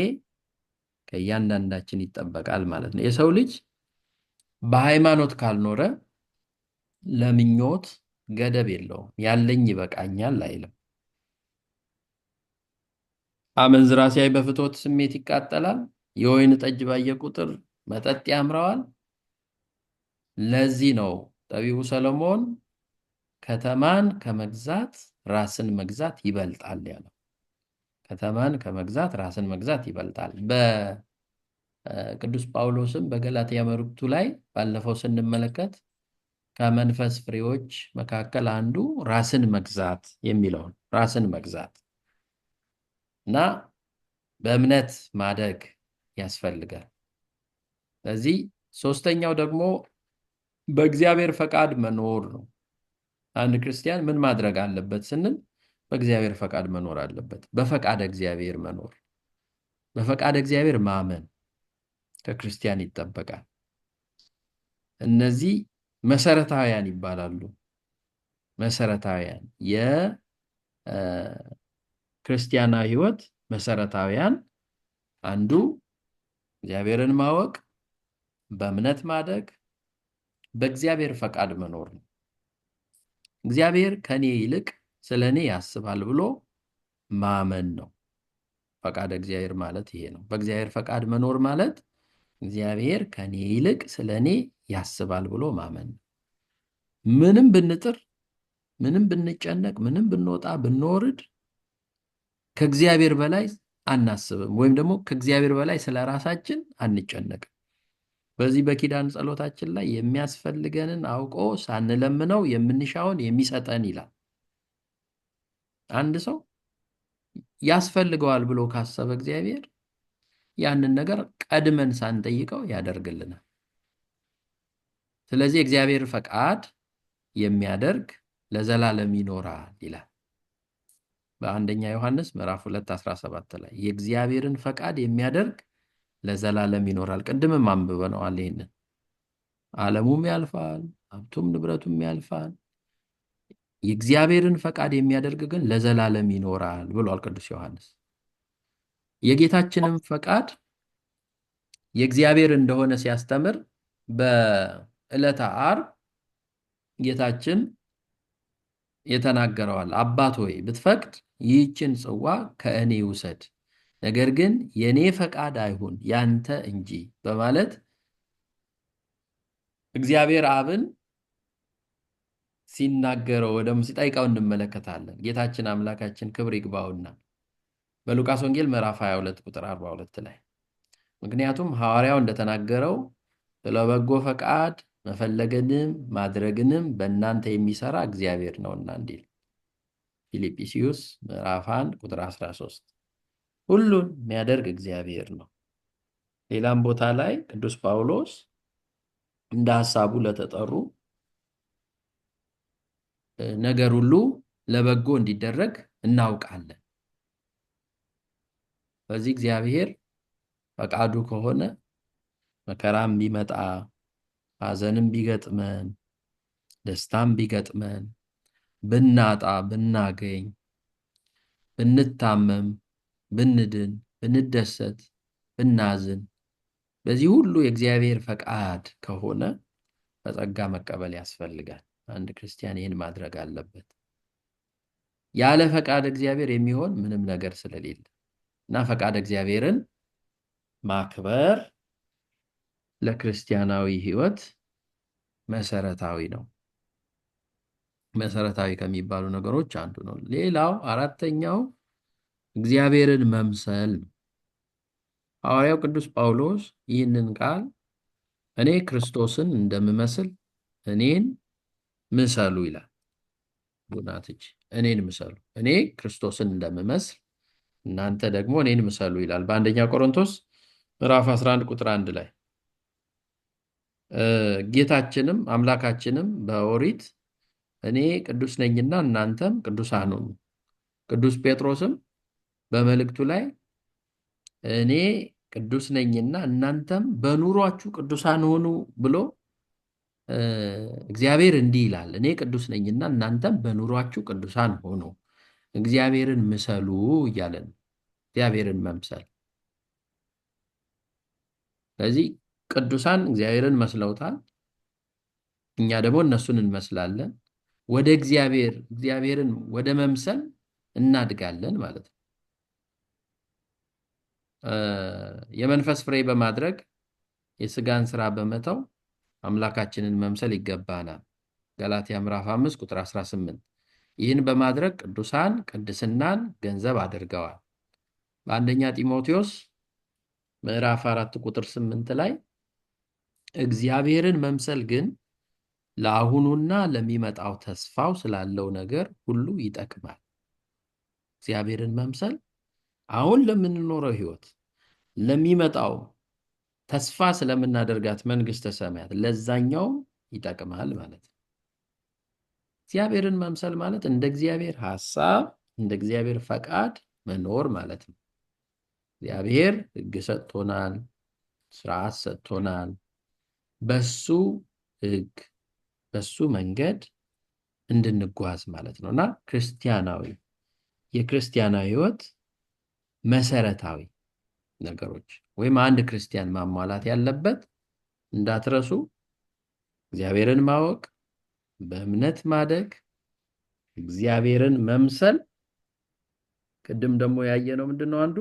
ከእያንዳንዳችን ይጠበቃል ማለት ነው። የሰው ልጅ በሃይማኖት ካልኖረ ለምኞት ገደብ የለውም። ያለኝ ይበቃኛል አይልም። አመንዝራ ሲያይ በፍትወት ስሜት ይቃጠላል። የወይን ጠጅ ባየ ቁጥር መጠጥ ያምረዋል። ለዚህ ነው ጠቢቡ ሰሎሞን ከተማን ከመግዛት ራስን መግዛት ይበልጣል ያለው። ከተማን ከመግዛት ራስን መግዛት ይበልጣል። በቅዱስ ጳውሎስም በገላትያ መልእክቱ ላይ ባለፈው ስንመለከት ከመንፈስ ፍሬዎች መካከል አንዱ ራስን መግዛት የሚለውን ራስን መግዛት እና በእምነት ማደግ ያስፈልጋል። ስለዚህ ሶስተኛው ደግሞ በእግዚአብሔር ፈቃድ መኖር ነው። አንድ ክርስቲያን ምን ማድረግ አለበት ስንል በእግዚአብሔር ፈቃድ መኖር አለበት። በፈቃድ እግዚአብሔር መኖር፣ በፈቃድ እግዚአብሔር ማመን ከክርስቲያን ይጠበቃል። እነዚህ መሰረታውያን ይባላሉ። መሰረታውያን የክርስቲያናዊ ሕይወት መሰረታውያን አንዱ እግዚአብሔርን ማወቅ፣ በእምነት ማደግ፣ በእግዚአብሔር ፈቃድ መኖር ነው። እግዚአብሔር ከኔ ይልቅ ስለኔ ያስባል ብሎ ማመን ነው። ፈቃድ እግዚአብሔር ማለት ይሄ ነው። በእግዚአብሔር ፈቃድ መኖር ማለት እግዚአብሔር ከኔ ይልቅ ስለኔ ያስባል ብሎ ማመን ነው። ምንም ብንጥር፣ ምንም ብንጨነቅ፣ ምንም ብንወጣ ብንወርድ ከእግዚአብሔር በላይ አናስብም፣ ወይም ደግሞ ከእግዚአብሔር በላይ ስለራሳችን አንጨነቅም። በዚህ በኪዳን ጸሎታችን ላይ የሚያስፈልገንን አውቆ ሳንለምነው የምንሻውን የሚሰጠን ይላል። አንድ ሰው ያስፈልገዋል ብሎ ካሰበ እግዚአብሔር ያንን ነገር ቀድመን ሳንጠይቀው ያደርግልናል። ስለዚህ እግዚአብሔር ፈቃድ የሚያደርግ ለዘላለም ይኖራል ይላል በአንደኛ ዮሐንስ ምዕራፍ 2:17 ላይ የእግዚአብሔርን ፈቃድ የሚያደርግ ለዘላለም ይኖራል። ቅድምም አንብበነዋል ይሄንን። ዓለሙም ያልፋል፣ ሀብቱም ንብረቱም ያልፋል፣ የእግዚአብሔርን ፈቃድ የሚያደርግ ግን ለዘላለም ይኖራል ብሏል ቅዱስ ዮሐንስ። የጌታችንም ፈቃድ የእግዚአብሔር እንደሆነ ሲያስተምር በዕለተ ዓርብ ጌታችን የተናገረዋል። አባት ሆይ ብትፈቅድ ይህችን ጽዋ ከእኔ ውሰድ፣ ነገር ግን የኔ ፈቃድ አይሁን ያንተ እንጂ በማለት እግዚአብሔር አብን ሲናገረው ወደም ሲጠይቀው እንመለከታለን። ጌታችን አምላካችን ክብር ይግባውና በሉቃስ ወንጌል ምዕራፍ 22 ቁጥር 42 ላይ ምክንያቱም ሐዋርያው እንደተናገረው ስለ በጎ ፈቃድ መፈለግንም ማድረግንም በእናንተ የሚሰራ እግዚአብሔር ነውና እንዲል ፊልጵስዩስ ምዕራፍ 1 ቁጥር 13 ሁሉን የሚያደርግ እግዚአብሔር ነው። ሌላም ቦታ ላይ ቅዱስ ጳውሎስ እንደ ሐሳቡ ለተጠሩ ነገር ሁሉ ለበጎ እንዲደረግ እናውቃለን። በዚህ እግዚአብሔር ፈቃዱ ከሆነ መከራም ቢመጣ ሐዘንም ቢገጥመን ደስታም ቢገጥመን ብናጣ ብናገኝ ብንታመም ብንድን ብንደሰት ብናዝን በዚህ ሁሉ የእግዚአብሔር ፈቃድ ከሆነ በጸጋ መቀበል ያስፈልጋል። አንድ ክርስቲያን ይህን ማድረግ አለበት። ያለ ፈቃድ እግዚአብሔር የሚሆን ምንም ነገር ስለሌለ እና ፈቃድ እግዚአብሔርን ማክበር ለክርስቲያናዊ ሕይወት መሰረታዊ ነው። መሰረታዊ ከሚባሉ ነገሮች አንዱ ነው። ሌላው አራተኛው እግዚአብሔርን መምሰል ነው። ሐዋርያው ቅዱስ ጳውሎስ ይህንን ቃል እኔ ክርስቶስን እንደምመስል እኔን ምሰሉ ይላል። ዱናትች እኔን ምሰሉ፣ እኔ ክርስቶስን እንደምመስል እናንተ ደግሞ እኔን ምሰሉ ይላል በአንደኛ ቆሮንቶስ ምዕራፍ 11 ቁጥር 1 ላይ። ጌታችንም አምላካችንም በኦሪት እኔ ቅዱስ ነኝና እናንተም ቅዱሳን ሁኑ፣ ቅዱስ ጴጥሮስም በመልእክቱ ላይ እኔ ቅዱስ ነኝና እናንተም በኑሯችሁ ቅዱሳን ሁኑ ብሎ እግዚአብሔር እንዲህ ይላል፣ እኔ ቅዱስ ነኝና እናንተም በኑሯችሁ ቅዱሳን ሁኑ፣ እግዚአብሔርን ምሰሉ እያለን እግዚአብሔርን መምሰል። ስለዚህ ቅዱሳን እግዚአብሔርን መስለውታል፣ እኛ ደግሞ እነሱን እንመስላለን። ወደ እግዚአብሔርን ወደ መምሰል እናድጋለን ማለት ነው። የመንፈስ ፍሬ በማድረግ የስጋን ስራ በመተው አምላካችንን መምሰል ይገባናል። ገላትያ ምዕራፍ 5 ቁጥር 18። ይህን በማድረግ ቅዱሳን ቅድስናን ገንዘብ አድርገዋል። በአንደኛ ጢሞቴዎስ ምዕራፍ 4 ቁጥር 8 ላይ እግዚአብሔርን መምሰል ግን ለአሁኑና ለሚመጣው ተስፋው ስላለው ነገር ሁሉ ይጠቅማል። እግዚአብሔርን መምሰል አሁን ለምንኖረው ህይወት ለሚመጣው ተስፋ ስለምናደርጋት መንግስተ ሰማያት ለዛኛው ይጠቅማል ማለት ነው። እግዚአብሔርን መምሰል ማለት እንደ እግዚአብሔር ሐሳብ እንደ እግዚአብሔር ፈቃድ መኖር ማለት ነው። እግዚአብሔር ሕግ ሰጥቶናል፣ ስርዓት ሰጥቶናል። በሱ ሕግ በሱ መንገድ እንድንጓዝ ማለት ነውና የክርስቲያናዊ ህይወት መሰረታዊ ነገሮች ወይም አንድ ክርስቲያን ማሟላት ያለበት እንዳትረሱ እግዚአብሔርን ማወቅ፣ በእምነት ማደግ፣ እግዚአብሔርን መምሰል፣ ቅድም ደግሞ ያየነው ምንድነው አንዱ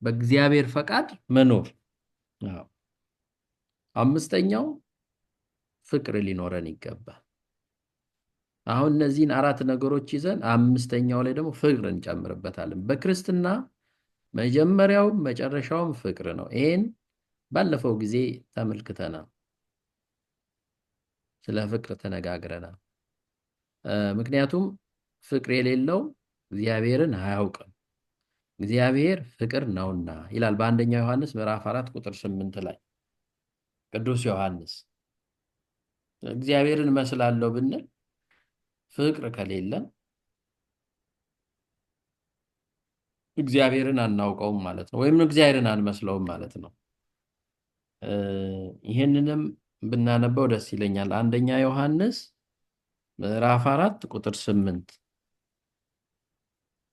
በእግዚአብሔር ፈቃድ መኖር። አምስተኛው ፍቅር ሊኖረን ይገባል። አሁን እነዚህን አራት ነገሮች ይዘን አምስተኛው ላይ ደግሞ ፍቅር እንጨምርበታለን። በክርስትና መጀመሪያውም መጨረሻውም ፍቅር ነው። ይሄን ባለፈው ጊዜ ተመልክተናል፣ ስለ ፍቅር ተነጋግረናል። ምክንያቱም ፍቅር የሌለው እግዚአብሔርን አያውቅም፣ እግዚአብሔር ፍቅር ነውና ይላል በአንደኛ ዮሐንስ ምዕራፍ 4 ቁጥር 8 ላይ ቅዱስ ዮሐንስ። እግዚአብሔርን መስላለሁ ብንል ፍቅር ከሌለን እግዚአብሔርን አናውቀውም ማለት ነው፣ ወይም እግዚአብሔርን አንመስለውም ማለት ነው። ይሄንንም ብናነበው ደስ ይለኛል። አንደኛ ዮሐንስ ምዕራፍ 4 ቁጥር 8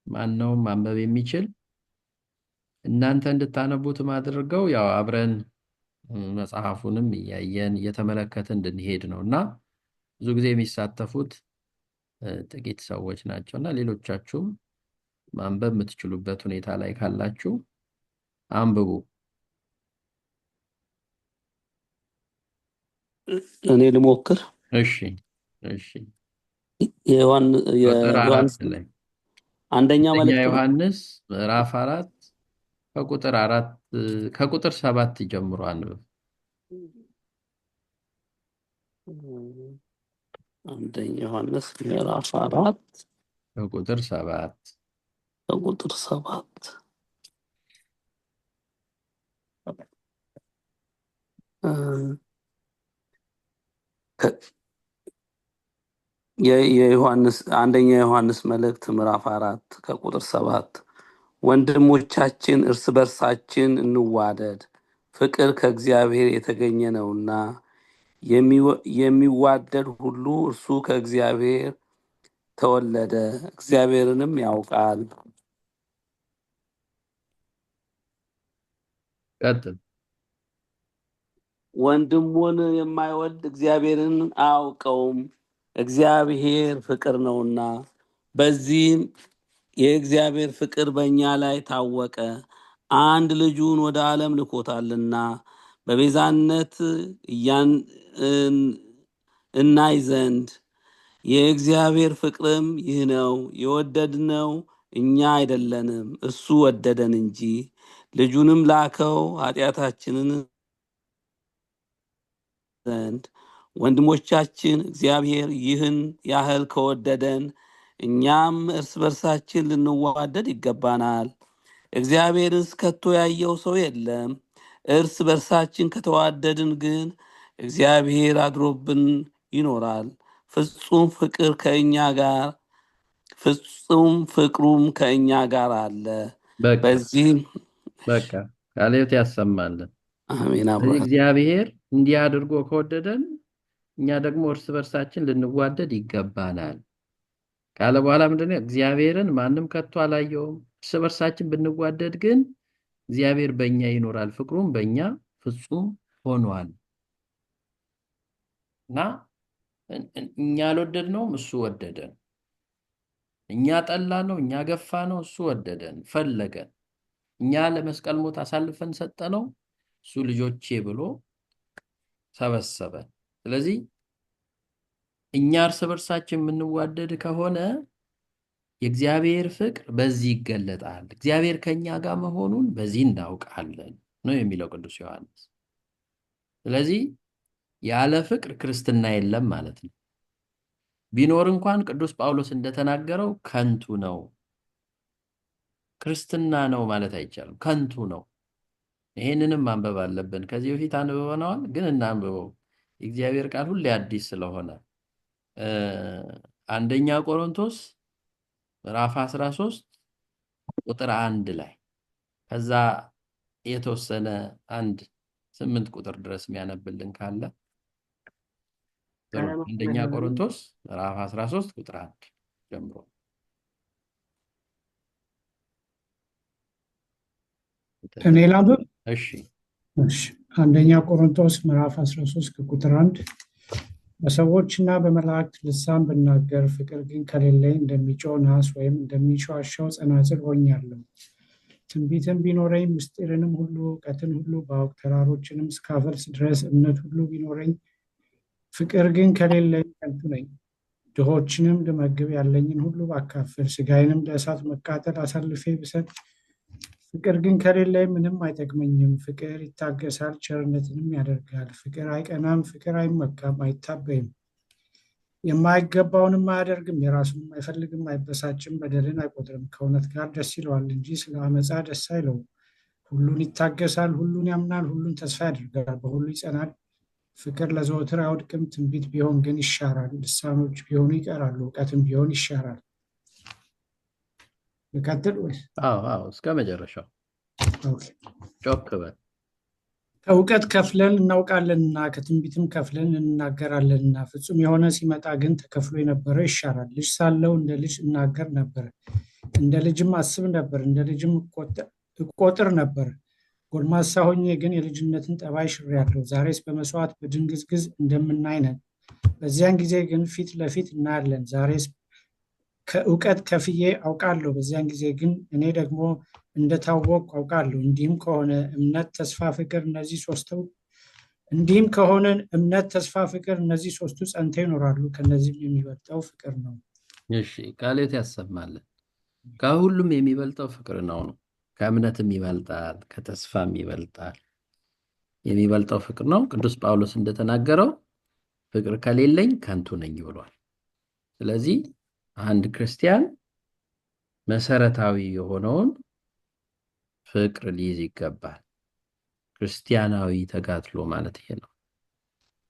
ማንነውም ማንበብ የሚችል እናንተ እንድታነቡት ማድረገው ያው አብረን መጽሐፉንም እያየን እየተመለከትን እንድንሄድ ነውና ብዙ ጊዜ የሚሳተፉት ጥቂት ሰዎች ናቸውና ሌሎቻችሁም ማንበብ የምትችሉበት ሁኔታ ላይ ካላችሁ አንብቡ። እኔ ልሞክር። እሺ የዮሐንስ አንደኛ መልእክት ዮሐንስ ምዕራፍ 4 ከቁጥር 7 ጀምሮ አንብብ። አንደኛ ዮሐንስ ምዕራፍ 4 ከቁጥር 7 ከቁጥር 7 አንደኛ ዮሐንስ መልእክት ምዕራፍ 4 ከቁጥር 7 ወንድሞቻችን እርስ በርሳችን እንዋደድ፣ ፍቅር ከእግዚአብሔር የተገኘ ነውና የሚዋደድ ሁሉ እርሱ ከእግዚአብሔር ተወለደ፣ እግዚአብሔርንም ያውቃል። ቀጥል። ወንድሙን የማይወድ እግዚአብሔርን አያውቀውም፣ እግዚአብሔር ፍቅር ነውና። በዚህም የእግዚአብሔር ፍቅር በእኛ ላይ ታወቀ፣ አንድ ልጁን ወደ ዓለም ልኮታልና በቤዛነት እናይ ዘንድ። የእግዚአብሔር ፍቅርም ይህ ነው፣ የወደድነው እኛ አይደለንም፣ እሱ ወደደን እንጂ። ልጁንም ላከው ኃጢአታችንን ዘንድ። ወንድሞቻችን እግዚአብሔር ይህን ያህል ከወደደን እኛም እርስ በርሳችን ልንዋደድ ይገባናል። እግዚአብሔርስ ከቶ ያየው ሰው የለም። እርስ በርሳችን ከተዋደድን ግን እግዚአብሔር አድሮብን ይኖራል። ፍጹም ፍቅሩም ከእኛ ጋር አለ። በዚህም በቃ ቃልዮት ያሰማልን። አሜን። እግዚአብሔር እንዲህ አድርጎ ከወደደን እኛ ደግሞ እርስ በርሳችን ልንዋደድ ይገባናል ካለ በኋላ ምንድነው? እግዚአብሔርን ማንም ከቶ አላየውም። እርስ በርሳችን ብንዋደድ ግን እግዚአብሔር በእኛ ይኖራል፣ ፍቅሩም በእኛ ፍጹም ሆኗል። እና እኛ አልወደድነውም፣ እሱ ወደደን። እኛ ጠላነው፣ እኛ ገፋነው፣ እሱ ወደደን፣ ፈለገን። እኛ ለመስቀል ሞት አሳልፈን ሰጠነው፣ እሱ ልጆቼ ብሎ ሰበሰበን። ስለዚህ እኛ እርስ በርሳችን የምንዋደድ ከሆነ የእግዚአብሔር ፍቅር በዚህ ይገለጣል። እግዚአብሔር ከኛ ጋር መሆኑን በዚህ እናውቃለን ነው የሚለው ቅዱስ ዮሐንስ። ስለዚህ ያለ ፍቅር ክርስትና የለም ማለት ነው። ቢኖር እንኳን ቅዱስ ጳውሎስ እንደተናገረው ከንቱ ነው። ክርስትና ነው ማለት አይቻልም፣ ከንቱ ነው። ይሄንንም ማንበብ አለብን። ከዚህ በፊት አንብበነዋል፣ ግን እናንብበው። የእግዚአብሔር ቃል ሁሌ አዲስ ስለሆነ አንደኛ ቆሮንቶስ ምዕራፍ 13 ቁጥር 1 ላይ ከዛ የተወሰነ 8 ቁጥር ድረስ የሚያነብልን ካለ አንደኛ ቆሮንቶስ ምዕራፍ 13 ቁጥር 1 ጀምሮ። እኔ ላንብብ? እሺ። አንደኛ ቆሮንቶስ ምዕራፍ 13 ከቁጥር 1 በሰዎችና በመላእክት ልሳን ብናገር ፍቅር ግን ከሌለኝ እንደሚጮህ ናስ ወይም እንደሚንሸዋሸው ጸናጽል ሆኛለሁ። ትንቢትም ቢኖረኝ ምስጢርንም ሁሉ እውቀትን ሁሉ ባውቅ ተራሮችንም እስካፈልስ ድረስ እምነት ሁሉ ቢኖረኝ ፍቅር ግን ከሌለኝ ከንቱ ነኝ። ድሆችንም ልመግብ ያለኝን ሁሉ ባካፍል ሥጋዬንም ለእሳት መቃጠል አሳልፌ ብሰጥ ፍቅር ግን ከሌለኝ ምንም አይጠቅመኝም። ፍቅር ይታገሳል፣ ቸርነትንም ያደርጋል። ፍቅር አይቀናም፣ ፍቅር አይመካም፣ አይታበይም፣ የማይገባውንም አያደርግም፣ የራሱንም አይፈልግም፣ አይበሳጭም፣ በደልን አይቆጥርም። ከእውነት ጋር ደስ ይለዋል እንጂ ስለ አመፃ ደስ አይለውም። ሁሉን ይታገሳል፣ ሁሉን ያምናል፣ ሁሉን ተስፋ ያደርጋል፣ በሁሉ ይጸናል። ፍቅር ለዘወትር አይወድቅም። ትንቢት ቢሆን ግን ይሻራል፣ ልሳኖች ቢሆኑ ይቀራሉ፣ እውቀትም ቢሆን ይሻራል። ልቀጥል ወይስ? አዎ እስከ መጨረሻው ጮክ በል። ከእውቀት ከፍለን እናውቃለንና ከትንቢትም ከፍለን እንናገራለንና ፍጹም የሆነ ሲመጣ ግን ተከፍሎ የነበረው ይሻራል። ልጅ ሳለሁ እንደ ልጅ እናገር ነበር፣ እንደ ልጅም አስብ ነበር፣ እንደ ልጅም እቆጥር ነበር። ጎልማሳ ሆኜ ግን የልጅነትን ጠባይ ሽሬአለሁ። ዛሬስ በመስዋዕት በድንግዝግዝ እንደምናይ ነን፣ በዚያን ጊዜ ግን ፊት ለፊት እናያለን። ዛሬስ ከእውቀት ከፍዬ አውቃለሁ፣ በዚያን ጊዜ ግን እኔ ደግሞ እንደታወቅሁ አውቃለሁ። እንዲህም ከሆነ እምነት፣ ተስፋ፣ ፍቅር እነዚህ ሶስቱ ጸንተው ይኖራሉ። ከነዚህም የሚበልጠው ፍቅር ነው። እሺ፣ ቃልዮት ያሰማልን። ከሁሉም የሚበልጠው ፍቅር ነው። ከእምነትም ይበልጣል፣ ከተስፋም ይበልጣል። የሚበልጠው ፍቅር ነው። ቅዱስ ጳውሎስ እንደተናገረው ፍቅር ከሌለኝ ከንቱ ነኝ ብሏል። ስለዚህ አንድ ክርስቲያን መሰረታዊ የሆነውን ፍቅር ሊይዝ ይገባል። ክርስቲያናዊ ተጋድሎ ማለት ይሄ ነው።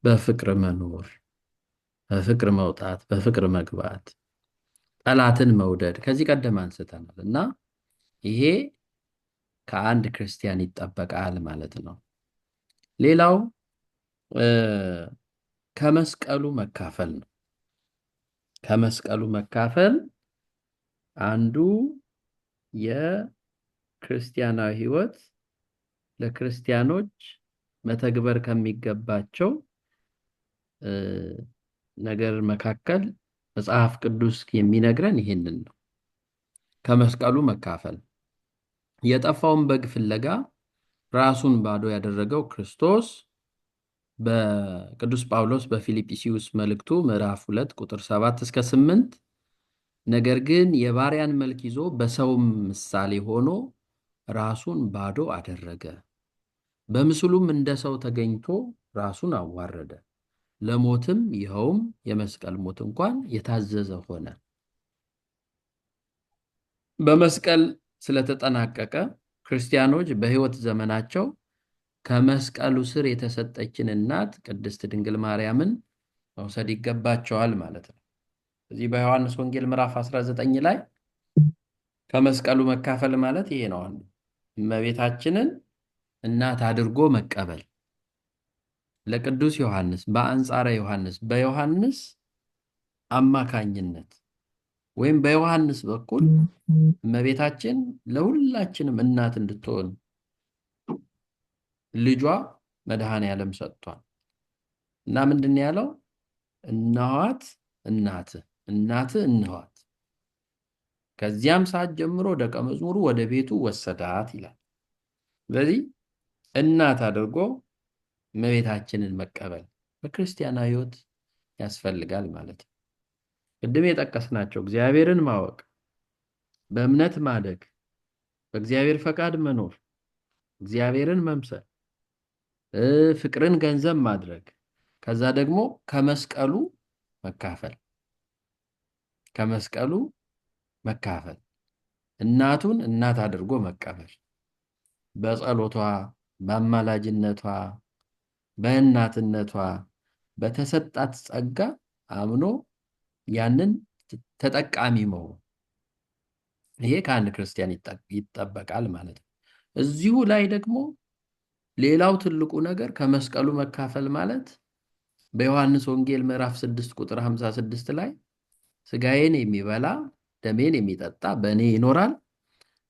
በፍቅር መኖር፣ በፍቅር መውጣት፣ በፍቅር መግባት፣ ጠላትን መውደድ ከዚህ ቀደም አንስተናል እና ይሄ ከአንድ ክርስቲያን ይጠበቃል ማለት ነው። ሌላው ከመስቀሉ መካፈል ነው። ከመስቀሉ መካፈል አንዱ የክርስቲያናዊ ሕይወት ለክርስቲያኖች መተግበር ከሚገባቸው ነገር መካከል መጽሐፍ ቅዱስ የሚነግረን ይሄንን ነው። ከመስቀሉ መካፈል የጠፋውን በግ ፍለጋ ራሱን ባዶ ያደረገው ክርስቶስ በቅዱስ ጳውሎስ በፊልጵስዩስ መልእክቱ ምዕራፍ 2 ቁጥር 7 እስከ 8 ነገር ግን የባሪያን መልክ ይዞ በሰውም ምሳሌ ሆኖ ራሱን ባዶ አደረገ፣ በምስሉም እንደ ሰው ተገኝቶ ራሱን አዋረደ፣ ለሞትም ይኸውም የመስቀል ሞት እንኳን የታዘዘ ሆነ። በመስቀል ስለተጠናቀቀ ክርስቲያኖች በሕይወት ዘመናቸው ከመስቀሉ ስር የተሰጠችን እናት ቅድስት ድንግል ማርያምን መውሰድ ይገባቸዋል ማለት ነው። እዚህ በዮሐንስ ወንጌል ምዕራፍ 19 ላይ ከመስቀሉ መካፈል ማለት ይሄ ነው። እመቤታችንን እናት አድርጎ መቀበል ለቅዱስ ዮሐንስ በአንጻረ ዮሐንስ በዮሐንስ አማካኝነት ወይም በዮሐንስ በኩል እመቤታችን ለሁላችንም እናት እንድትሆን ልጇ መድኃኔ ዓለም ሰጥቷል እና ምንድን ያለው? እነኋት እናትህ እንኋት። ከዚያም ሰዓት ጀምሮ ደቀ መዝሙሩ ወደ ቤቱ ወሰዳት ይላል። ስለዚህ እናት አድርጎ እመቤታችንን መቀበል በክርስቲያናዊ ሕይወት ያስፈልጋል ማለት ነው። ቅድም የጠቀስናቸው እግዚአብሔርን ማወቅ፣ በእምነት ማደግ፣ በእግዚአብሔር ፈቃድ መኖር፣ እግዚአብሔርን መምሰል፣ ፍቅርን ገንዘብ ማድረግ፣ ከዛ ደግሞ ከመስቀሉ መካፈል እናቱን እናት አድርጎ መቀበል በጸሎቷ፣ በአማላጅነቷ፣ በእናትነቷ በተሰጣት ጸጋ አምኖ ያንን ተጠቃሚ መሆን ይሄ ከአንድ ክርስቲያን ይጠበቃል ማለት ነው። እዚሁ ላይ ደግሞ ሌላው ትልቁ ነገር ከመስቀሉ መካፈል ማለት በዮሐንስ ወንጌል ምዕራፍ 6 ቁጥር 56 ላይ ሥጋዬን የሚበላ ደሜን የሚጠጣ በእኔ ይኖራል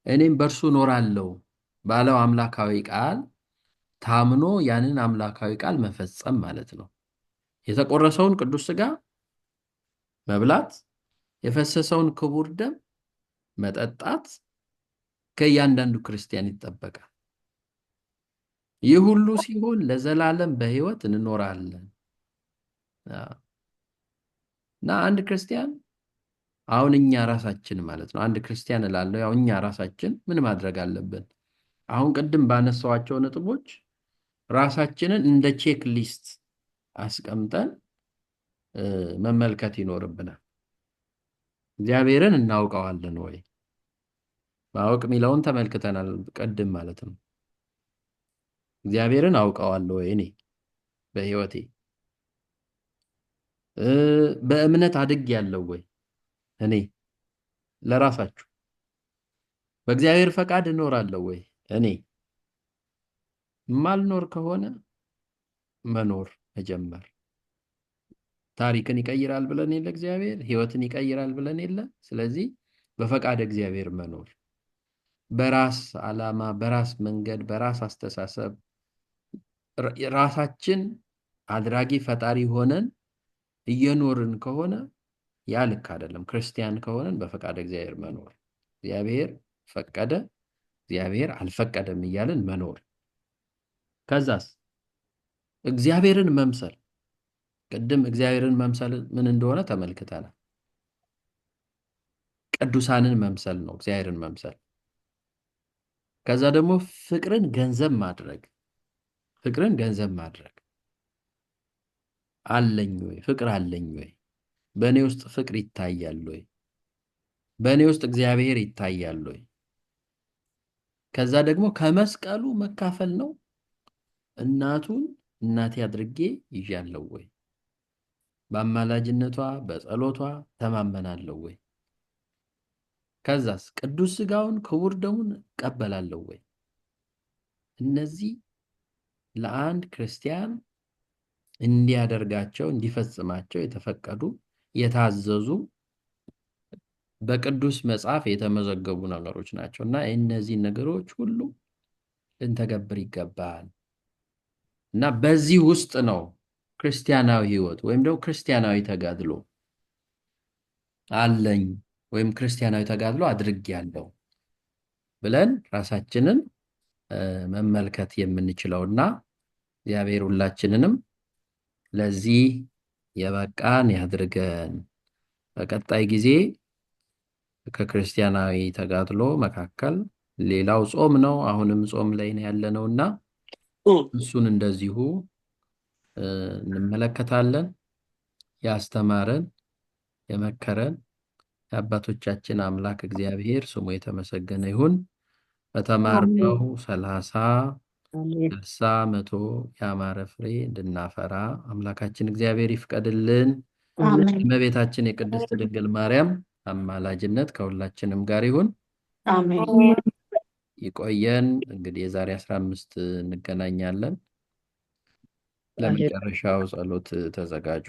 እኔም በእርሱ እኖራለሁ ባለው አምላካዊ ቃል ታምኖ ያንን አምላካዊ ቃል መፈጸም ማለት ነው። የተቆረሰውን ቅዱስ ሥጋ መብላት፣ የፈሰሰውን ክቡር ደም መጠጣት ከእያንዳንዱ ክርስቲያን ይጠበቃል። ይህ ሁሉ ሲሆን ለዘላለም በሕይወት እንኖራለን እና አንድ ክርስቲያን አሁን እኛ ራሳችን ማለት ነው አንድ ክርስቲያን እላለሁ ያው እኛ ራሳችን ምን ማድረግ አለብን? አሁን ቅድም ባነሳዋቸው ነጥቦች ራሳችንን እንደ ቼክ ሊስት አስቀምጠን መመልከት ይኖርብናል። እግዚአብሔርን እናውቀዋለን ወይ? ማወቅ የሚለውን ተመልክተናል ቅድም ማለት ነው። እግዚአብሔርን አውቀዋለሁ ወይ? እኔ በሕይወቴ በእምነት አድጌያለሁ ወይ? እኔ ለራሳችሁ በእግዚአብሔር ፈቃድ እኖራለሁ ወይ? እኔ ማልኖር ከሆነ መኖር መጀመር ታሪክን ይቀይራል ብለን የለ እግዚአብሔር ሕይወትን ይቀይራል ብለን የለ። ስለዚህ በፈቃድ እግዚአብሔር መኖር በራስ ዓላማ፣ በራስ መንገድ፣ በራስ አስተሳሰብ ራሳችን አድራጊ ፈጣሪ ሆነን እየኖርን ከሆነ ያ ልክ አይደለም። ክርስቲያን ከሆነን በፈቃድ እግዚአብሔር መኖር እግዚአብሔር ፈቀደ እግዚአብሔር አልፈቀደም እያልን መኖር። ከዛስ እግዚአብሔርን መምሰል ቅድም እግዚአብሔርን መምሰል ምን እንደሆነ ተመልክተናል። ቅዱሳንን መምሰል ነው እግዚአብሔርን መምሰል። ከዛ ደግሞ ፍቅርን ገንዘብ ማድረግ አለኝ ወይ? ፍቅር አለኝ ወይ? በእኔ ውስጥ ፍቅር ይታያል ወይ? በእኔ ውስጥ እግዚአብሔር ይታያል ወይ? ከዛ ደግሞ ከመስቀሉ መካፈል ነው እናቱን እናቴ አድርጌ ይዣለሁ ወይ? በአማላጅነቷ በጸሎቷ ተማመናለሁ ወይ? ከዛስ ቅዱስ ሥጋውን ክቡር ደሙን እቀበላለሁ ወይ? እነዚህ ለአንድ ክርስቲያን እንዲያደርጋቸው እንዲፈጽማቸው የተፈቀዱ የታዘዙ በቅዱስ መጽሐፍ የተመዘገቡ ነገሮች ናቸው እና እነዚህ ነገሮች ሁሉ ልንተገብር ይገባል እና በዚህ ውስጥ ነው ክርስቲያናዊ ሕይወት ወይም ደግሞ ክርስቲያናዊ ተጋድሎ አለኝ ወይም ክርስቲያናዊ ተጋድሎ አድርጌያለሁ ብለን ራሳችንን መመልከት የምንችለውና እግዚአብሔር ሁላችንንም ለዚህ የበቃን ያድርገን። በቀጣይ ጊዜ ከክርስቲያናዊ ተጋድሎ መካከል ሌላው ጾም ነው። አሁንም ጾም ላይ ነው ያለነውና እሱን እንደዚሁ እንመለከታለን። ያስተማረን የመከረን የአባቶቻችን አምላክ እግዚአብሔር ስሙ የተመሰገነ ይሁን። በተማርነው 30 60 100 ያማረ ፍሬ እንድናፈራ አምላካችን እግዚአብሔር ይፍቀድልን። እመቤታችን የቅድስት ድንግል ማርያም አማላጅነት ከሁላችንም ጋር ይሁን። አሜን። ይቆየን። እንግዲህ የዛሬ 15 እንገናኛለን። ለመጨረሻው ጸሎት ተዘጋጁ።